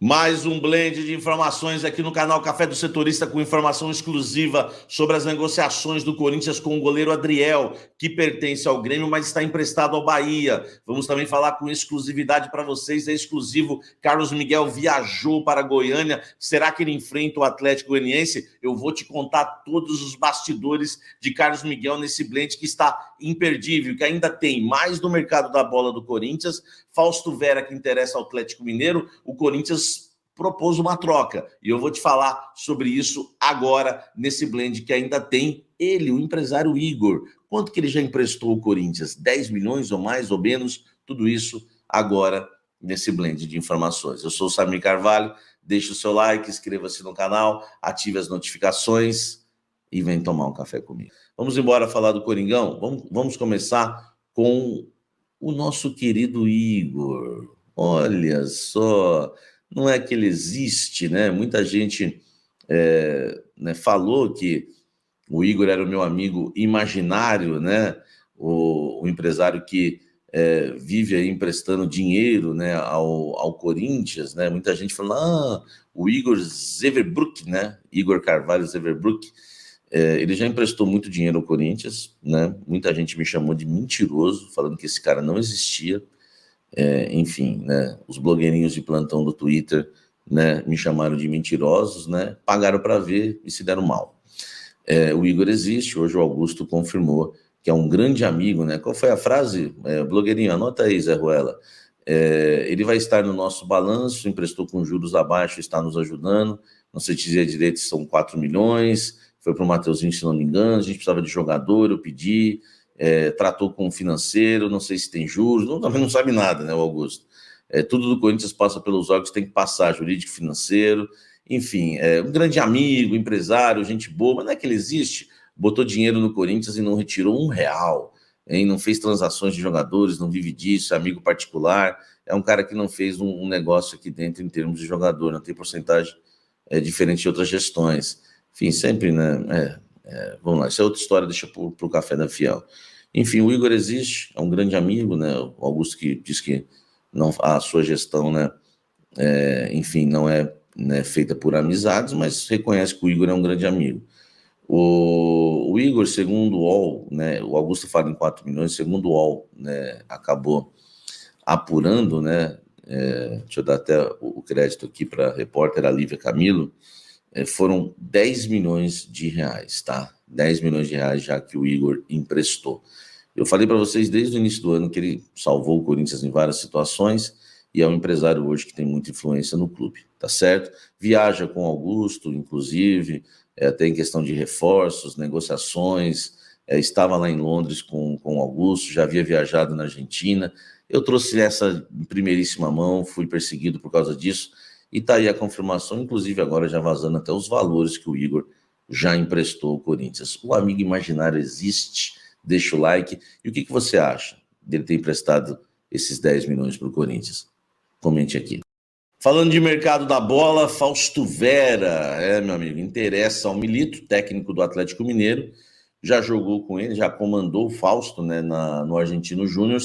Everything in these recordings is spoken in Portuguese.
Mais um blend de informações aqui no canal Café do Setorista, com informação exclusiva sobre as negociações do Corinthians com o goleiro Adriel, que pertence ao Grêmio, mas está emprestado ao Bahia. Vamos também falar com exclusividade para vocês, é exclusivo. Carlos Miguel viajou para Goiânia. Será que ele enfrenta o Atlético Goianiense? Eu vou te contar todos os bastidores de Carlos Miguel nesse blend que está imperdível, que ainda tem mais do mercado da bola do Corinthians. Fausto Vera, que interessa ao Atlético Mineiro, o Corinthians propôs uma troca. E eu vou te falar sobre isso agora, nesse blend que ainda tem ele, o empresário Igor. Quanto que ele já emprestou ao Corinthians? 10 milhões ou mais ou menos? Tudo isso agora nesse blend de informações. Eu sou o Samir Carvalho, deixe o seu like, inscreva-se no canal, ative as notificações e vem tomar um café comigo. Vamos embora falar do Coringão? Vamos começar com o nosso querido Igor. Olha só, não é que ele existe, né? Muita gente falou que o Igor era o meu amigo imaginário, né? O empresário que vive aí emprestando dinheiro, né, ao Corinthians, né? Muita gente falou, o Igor Zeverbrook, né? Igor Carvalho Zeverbrook. Ele já emprestou muito dinheiro ao Corinthians, né? Muita gente me chamou de mentiroso, falando que esse cara não existia. Enfim, né? Os blogueirinhos de plantão do Twitter, né, me chamaram de mentirosos, né? Pagaram para ver e se deram mal. O Igor existe, hoje o Augusto confirmou que é um grande amigo, né? Qual foi a frase? Blogueirinho, anota aí, Zé Ruela. Ele vai estar no nosso balanço, emprestou com juros abaixo, está nos ajudando. Não sei dizer direito se são 4 milhões... Foi para o Mateuzinho, se não me engano, a gente precisava de jogador, eu pedi, tratou com o financeiro, não sei se tem juros, também não sabe nada, né, o Augusto? Tudo do Corinthians passa pelos órgãos, tem que passar, jurídico, financeiro, enfim, um grande amigo, empresário, gente boa, mas não é que ele existe, botou dinheiro no Corinthians e não retirou R$1, hein? Não fez transações de jogadores, não vive disso, é amigo particular, é um cara que não fez um negócio aqui dentro em termos de jogador, não tem porcentagem diferente de outras gestões. Enfim, sempre, né? Vamos lá, isso é outra história, deixa para o Café da Fiel. Enfim, o Igor existe, é um grande amigo, né? O Augusto que diz que não, a sua gestão, né? Enfim, não é, né, feita por amizades, mas reconhece que o Igor é um grande amigo. O Igor, segundo o UOL, né? O Augusto fala em 4 milhões, segundo o UOL, né, acabou apurando, né? Deixa eu dar até o crédito aqui para a repórter Lívia Camilo. Foram 10 milhões de reais, tá? 10 milhões de reais já que o Igor emprestou. Eu falei para vocês desde o início do ano que ele salvou o Corinthians em várias situações e é um empresário hoje que tem muita influência no clube, tá certo? Viaja com o Augusto, inclusive, até em questão de reforços, negociações, estava lá em Londres com o Augusto, já havia viajado na Argentina. Eu trouxe essa em primeiríssima mão, fui perseguido por causa disso. E está aí a confirmação, inclusive agora já vazando até os valores que o Igor já emprestou ao Corinthians. O amigo imaginário existe, deixa o like. E o que você acha dele ter emprestado esses 10 milhões para o Corinthians? Comente aqui. Falando de mercado da bola, Fausto Vera, meu amigo, interessa ao Milito, técnico do Atlético Mineiro, já jogou com ele, já comandou o Fausto, né, no Argentino Júnior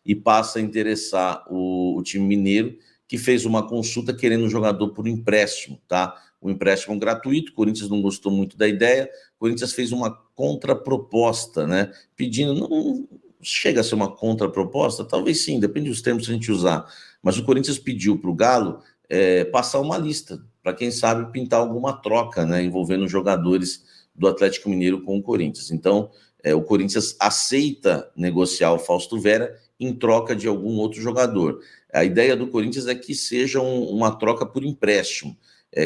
e passa a interessar o time mineiro, que fez uma consulta querendo um jogador por empréstimo, tá? Um empréstimo gratuito, o Corinthians não gostou muito da ideia, o Corinthians fez uma contraproposta, né? Pedindo, não chega a ser uma contraproposta? Talvez sim, depende dos termos que a gente usar, mas o Corinthians pediu para o Galo passar uma lista, para quem sabe pintar alguma troca, né? Envolvendo jogadores do Atlético Mineiro com o Corinthians. Então, o Corinthians aceita negociar o Fausto Vera em troca de algum outro jogador. A ideia do Corinthians é que seja uma troca por empréstimo,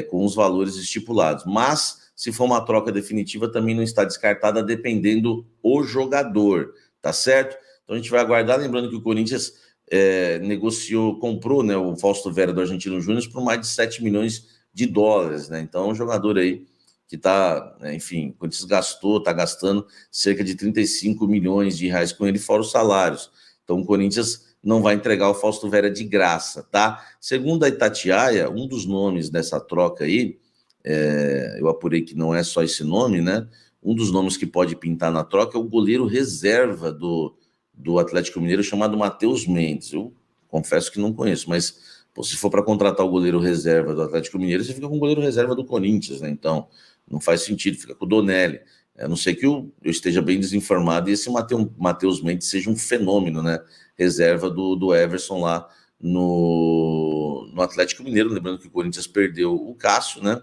com os valores estipulados. Mas, se for uma troca definitiva, também não está descartada, dependendo do jogador, tá certo? Então, a gente vai aguardar, lembrando que o Corinthians comprou, né, o Fausto Vera do Argentino Júnior por mais de 7 milhões de dólares, né? Então, é um jogador aí que está, enfim, o Corinthians está gastando cerca de 35 milhões de reais com ele, fora os salários. Então, o Corinthians não vai entregar o Fausto Vera de graça, tá? Segundo a Itatiaia, um dos nomes dessa troca aí, eu apurei que não é só esse nome, né? Um dos nomes que pode pintar na troca é o goleiro reserva do Atlético Mineiro, chamado Matheus Mendes. Eu confesso que não conheço, mas Pô, se for para contratar o goleiro reserva do Atlético Mineiro, você fica com o goleiro reserva do Corinthians, né? Então, não faz sentido, fica com o Donelli. A não ser que eu esteja bem desinformado e esse Matheus Mendes seja um fenômeno, né? Reserva do Everson lá no Atlético Mineiro. Lembrando que o Corinthians perdeu o Cássio, né?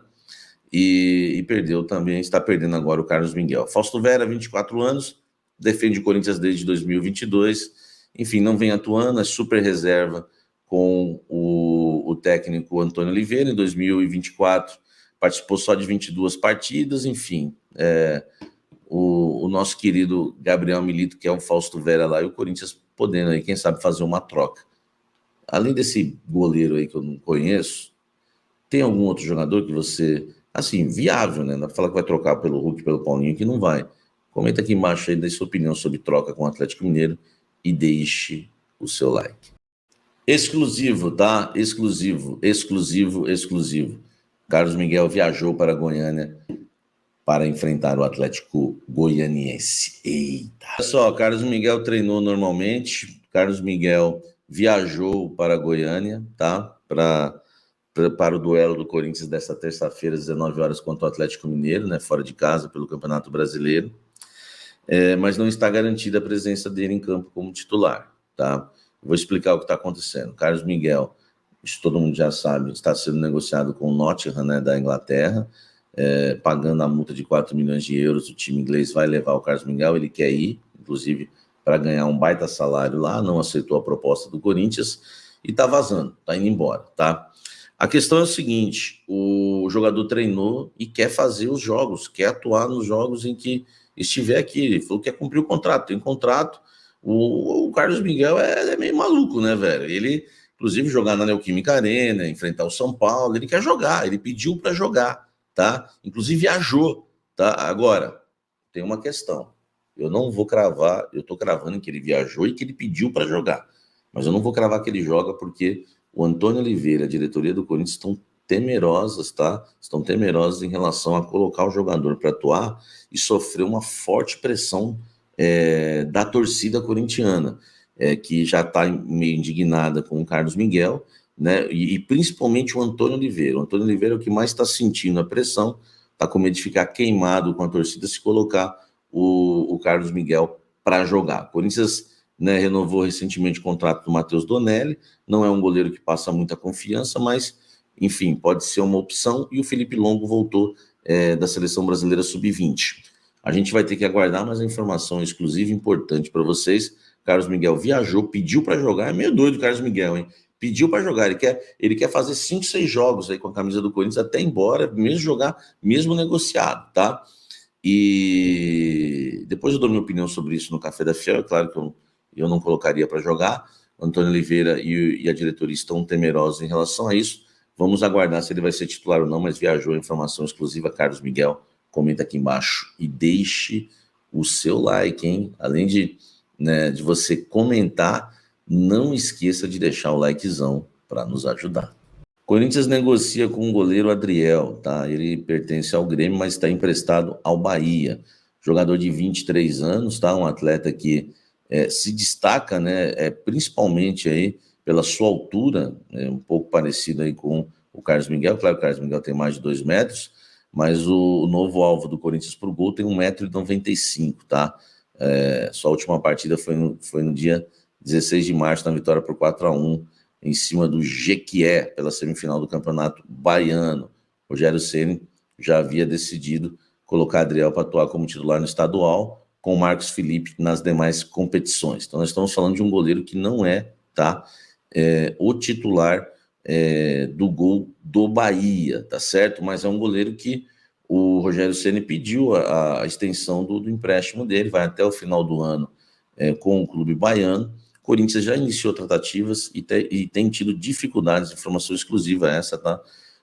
E perdeu também, está perdendo agora o Carlos Miguel. Fausto Vera, 24 anos, defende o Corinthians desde 2022. Enfim, não vem atuando, é super reserva com o técnico Antônio Oliveira. Em 2024, participou só de 22 partidas. Enfim, o nosso querido Gabriel Milito, que é o Fausto Vera lá, e o Corinthians podendo aí, quem sabe, fazer uma troca. Além desse goleiro aí que eu não conheço, tem algum outro jogador que você, assim, viável, né? Não dá pra falar que vai trocar pelo Hulk, pelo Paulinho, que não vai. Comenta aqui embaixo aí, dê sua opinião sobre troca com o Atlético Mineiro e deixe o seu like. Exclusivo, tá? Exclusivo. Carlos Miguel viajou para Goiânia para enfrentar o Atlético Goianiense. Eita! Olha só, Carlos Miguel treinou normalmente, Carlos Miguel viajou para Goiânia, tá? Para o duelo do Corinthians desta terça-feira, às 19 horas, contra o Atlético Mineiro, né? Fora de casa, pelo Campeonato Brasileiro. Mas não está garantida a presença dele em campo como titular, tá? Vou explicar o que está acontecendo. Carlos Miguel, isso todo mundo já sabe, está sendo negociado com o Nottingham, né, da Inglaterra, pagando a multa de 4 milhões de euros. O time inglês vai levar o Carlos Miguel, ele quer ir, inclusive, para ganhar um baita salário lá, não aceitou a proposta do Corinthians e está vazando, está indo embora, tá? A questão é o seguinte, o jogador treinou e quer fazer os jogos, quer atuar nos jogos em que estiver aqui. Ele falou que quer cumprir o contrato, tem contrato. O Carlos Miguel é meio maluco, né, velho? Ele, inclusive, jogar na Neoquímica Arena, enfrentar o São Paulo, ele quer jogar, ele pediu para jogar, tá? Inclusive viajou, tá? Agora, tem uma questão. Eu não vou cravar, eu tô cravando que ele viajou e que ele pediu para jogar. Mas eu não vou cravar que ele joga porque o Antônio Oliveira, a diretoria do Corinthians, estão temerosas, tá? Estão temerosas em relação a colocar o jogador para atuar e sofrer uma forte pressão da torcida corintiana, que já está meio indignada com o Carlos Miguel, né? E principalmente o Antônio Oliveira. O Antônio Oliveira é o que mais está sentindo a pressão, está com medo de ficar queimado com a torcida se colocar o Carlos Miguel para jogar. O Corinthians, né, renovou recentemente o contrato do Matheus Donelli, não é um goleiro que passa muita confiança, mas, enfim, pode ser uma opção, e o Felipe Longo voltou da Seleção Brasileira Sub-20. A gente vai ter que aguardar, mas a informação exclusiva importante para vocês. Carlos Miguel viajou, pediu para jogar, é meio doido o Carlos Miguel, hein? Pediu para jogar, ele quer fazer 5, 6 jogos aí com a camisa do Corinthians até embora, mesmo jogar, mesmo negociado, tá? E depois eu dou minha opinião sobre isso no Café da Fiel. É claro que eu não colocaria para jogar. O Antônio Oliveira e a diretoria estão temerosos em relação a isso. Vamos aguardar se ele vai ser titular ou não, mas viajou, informação exclusiva. Carlos Miguel, comenta aqui embaixo e deixe o seu like, hein? Além de você comentar, não esqueça de deixar o likezão para nos ajudar. Corinthians negocia com o goleiro Adriel, tá? Ele pertence ao Grêmio, mas está emprestado ao Bahia. Jogador de 23 anos, tá? Um atleta que se destaca, né? Principalmente aí pela sua altura, um pouco parecido aí com o Carlos Miguel. Claro que o Carlos Miguel tem mais de 2 metros, mas o novo alvo do Corinthians para o gol tem 1,95 m, tá? Sua última partida foi no dia 16 de março, na vitória por 4-1, em cima do Jequié, pela semifinal do Campeonato Baiano. Rogério Ceni já havia decidido colocar Adriel para atuar como titular no estadual, com Marcos Felipe nas demais competições. Então nós estamos falando de um goleiro que não tá? O titular do gol do Bahia, tá certo? Mas é um goleiro que o Rogério Ceni pediu a extensão do empréstimo dele, vai até o final do ano com o clube baiano. Corinthians já iniciou tratativas e tem tido dificuldades, informação exclusiva essa, tá?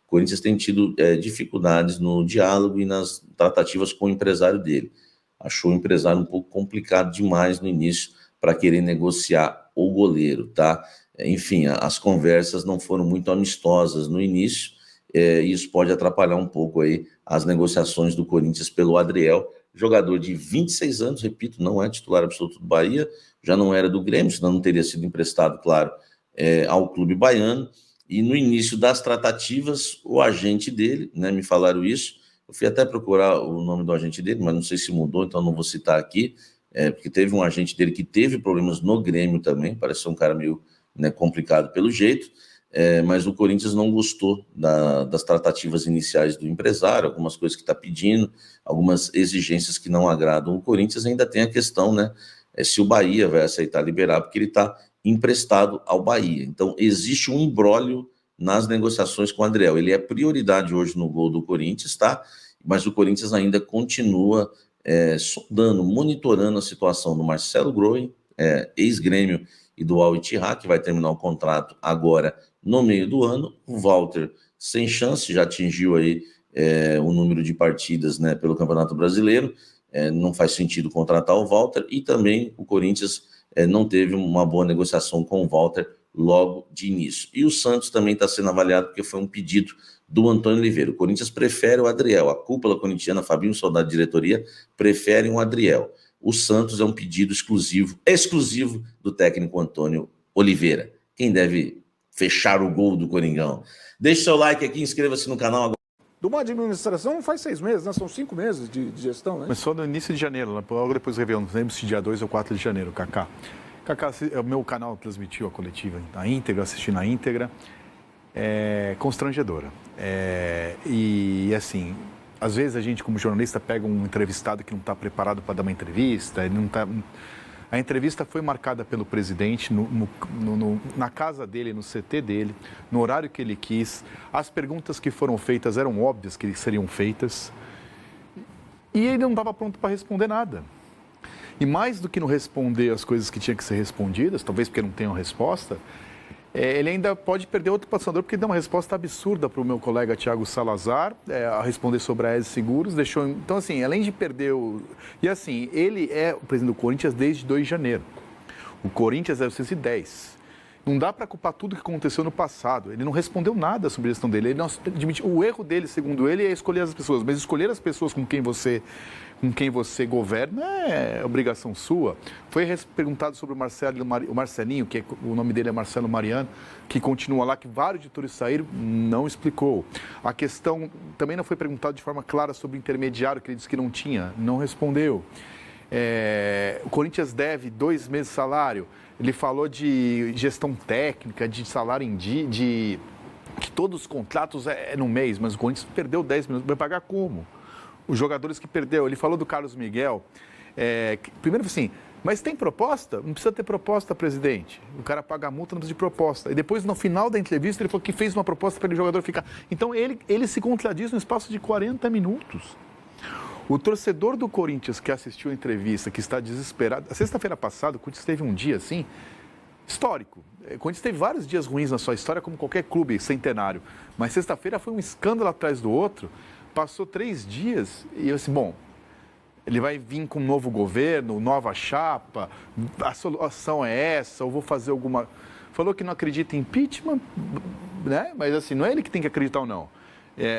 Corinthians tem tido dificuldades no diálogo e nas tratativas com o empresário dele. Achou o empresário um pouco complicado demais no início para querer negociar o goleiro, tá? Enfim, as conversas não foram muito amistosas no início, e isso pode atrapalhar um pouco aí as negociações do Corinthians pelo Adriel, jogador de 26 anos, repito, não é titular absoluto do Bahia, já não era do Grêmio, senão não teria sido emprestado, claro, ao clube baiano. E no início das tratativas, o agente dele, né, me falaram isso, eu fui até procurar o nome do agente dele, mas não sei se mudou, então não vou citar aqui, porque teve um agente dele que teve problemas no Grêmio também, parece ser um cara meio, né, complicado pelo jeito, mas o Corinthians não gostou das tratativas iniciais do empresário, algumas coisas que está pedindo, algumas exigências que não agradam o Corinthians, ainda tem a questão, né, se o Bahia vai aceitar liberar, porque ele está emprestado ao Bahia. Então, existe um imbróglio nas negociações com o Adriel. Ele é prioridade hoje no gol do Corinthians, tá? Mas o Corinthians ainda continua sondando, monitorando a situação do Marcelo Groen, ex-Grêmio, e do Al Ittihad, que vai terminar o contrato agora no meio do ano. O Walter, sem chance, já atingiu aí o número de partidas, né, pelo Campeonato Brasileiro. Não faz sentido contratar o Walter, e também o Corinthians não teve uma boa negociação com o Walter logo de início. E o Santos também está sendo avaliado porque foi um pedido do Antônio Oliveira. O Corinthians prefere o Adriel, a cúpula corintiana, Fabinho Soldado, diretoria, preferem o Adriel. O Santos é um pedido exclusivo do técnico Antônio Oliveira. Quem deve fechar o gol do Coringão? Deixe seu like aqui, inscreva-se no canal agora. De uma administração faz 6 meses, né? São 5 meses de gestão, né? Começou no início de janeiro, logo depois do Réveillon, não lembro se dia 2 ou 4 de janeiro, Kaká. Kaká, o meu canal transmitiu a coletiva na íntegra, assisti na íntegra, constrangedora. E assim, às vezes a gente como jornalista pega um entrevistado que não está preparado para dar uma entrevista, ele não está... A entrevista foi marcada pelo presidente na casa dele, no CT dele, no horário que ele quis. As perguntas que foram feitas eram óbvias que seriam feitas. E ele não estava pronto para responder nada. E mais do que não responder as coisas que tinham que ser respondidas, talvez porque não tenham resposta, ele ainda pode perder outro patrocinador, porque deu uma resposta absurda para o meu colega Thiago Salazar, a responder sobre a EZ Seguros, deixou... Então, assim, além de perder o... E, assim, ele é o presidente do Corinthians desde 2 de janeiro. O Corinthians é o 610. Não dá para culpar tudo que aconteceu no passado. Ele não respondeu nada sobre a gestão dele. Ele não admitiu... O erro dele, segundo ele, é escolher as pessoas. Mas escolher as pessoas com quem você governa é obrigação sua. Foi perguntado sobre o Marcelinho, que o nome dele é Marcelo Mariano, que continua lá, que vários editores saíram, não explicou. A questão também não foi perguntada de forma clara sobre o intermediário, que ele disse que não tinha, não respondeu. O Corinthians deve 2 meses de salário. Ele falou de gestão técnica, de salário que todos os contratos é no mês, mas o Corinthians perdeu 10 minutos. Vai pagar como? Os jogadores que perdeu. Ele falou do Carlos Miguel. Primeiro assim, mas tem proposta? Não precisa ter proposta, presidente. O cara paga a multa, não precisa de proposta. E depois, no final da entrevista, ele falou que fez uma proposta para o jogador ficar. Então, ele se contradiz no espaço de 40 minutos. O torcedor do Corinthians que assistiu a entrevista, que está desesperado... A sexta-feira passada, o Corinthians teve um dia, assim, histórico. O Corinthians teve vários dias ruins na sua história, como qualquer clube centenário. Mas sexta-feira foi um escândalo atrás do outro. Passou 3 dias e eu disse, bom, ele vai vir com um novo governo, nova chapa, a solução é essa, ou vou fazer alguma... Falou que não acredita em impeachment, né? Mas assim, não é ele que tem que acreditar ou não.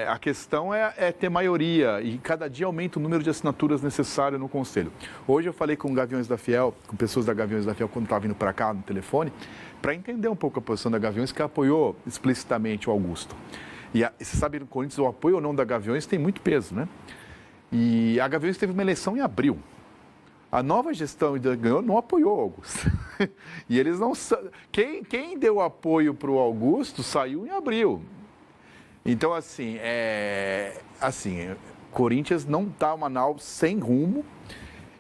A questão é ter maioria e cada dia aumenta o número de assinaturas necessário no Conselho. Hoje eu falei com Gaviões da Fiel, com pessoas da Gaviões da Fiel, quando estava vindo para cá no telefone, para entender um pouco a posição da Gaviões, que apoiou explicitamente o Augusto. E você sabe, no Corinthians, o apoio ou não da Gaviões tem muito peso, né? E a Gaviões teve uma eleição em abril. A nova gestão ganhou não apoiou o Augusto. E eles não... Quem deu apoio para o Augusto saiu em abril. Então, assim, Corinthians não está uma nau sem rumo.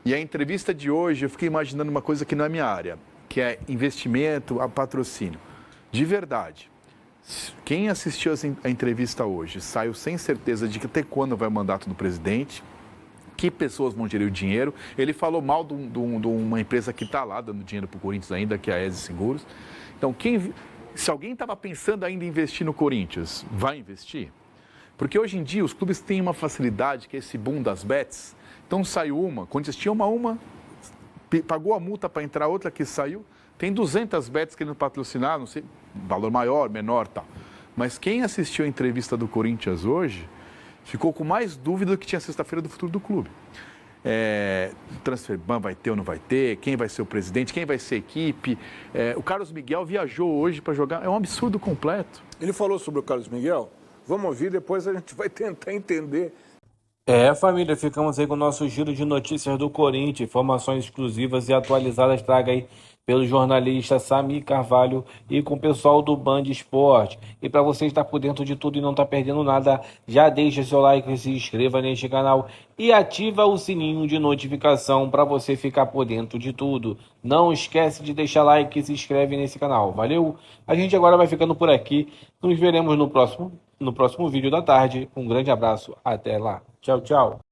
E a entrevista de hoje, eu fiquei imaginando uma coisa que não é minha área, que é investimento, a patrocínio. De verdade, quem assistiu a entrevista hoje saiu sem certeza de que até quando vai o mandato do presidente, que pessoas vão gerir o dinheiro. Ele falou mal de uma empresa que está lá dando dinheiro para o Corinthians ainda, que é a EZ Seguros. Então, se alguém estava pensando ainda em investir no Corinthians, vai investir? Porque hoje em dia os clubes têm uma facilidade, que é esse boom das bets. Então saiu uma, o Corinthians tinha uma, pagou a multa para entrar, outra que saiu, tem 200 bets querendo patrocinar, não sei, valor maior, menor, tal. Mas quem assistiu a entrevista do Corinthians hoje ficou com mais dúvida do que tinha sexta-feira do futuro do clube. transfer ban vai ter ou não vai ter, quem vai ser o presidente, quem vai ser a equipe. O Carlos Miguel viajou hoje para jogar, é um absurdo completo. Ele falou sobre o Carlos Miguel? Vamos ouvir, depois a gente vai tentar entender. Família, ficamos aí com o nosso giro de notícias do Corinthians, informações exclusivas e atualizadas traga aí pelo jornalista Samir Carvalho e com o pessoal do Band Esporte. E para você estar por dentro de tudo e não estar perdendo nada, já deixa seu like, se inscreva neste canal e ativa o sininho de notificação para você ficar por dentro de tudo. Não esquece de deixar like e se inscreve nesse canal. Valeu? A gente agora vai ficando por aqui. Nos veremos no próximo vídeo da tarde. Um grande abraço. Até lá. Tchau, tchau.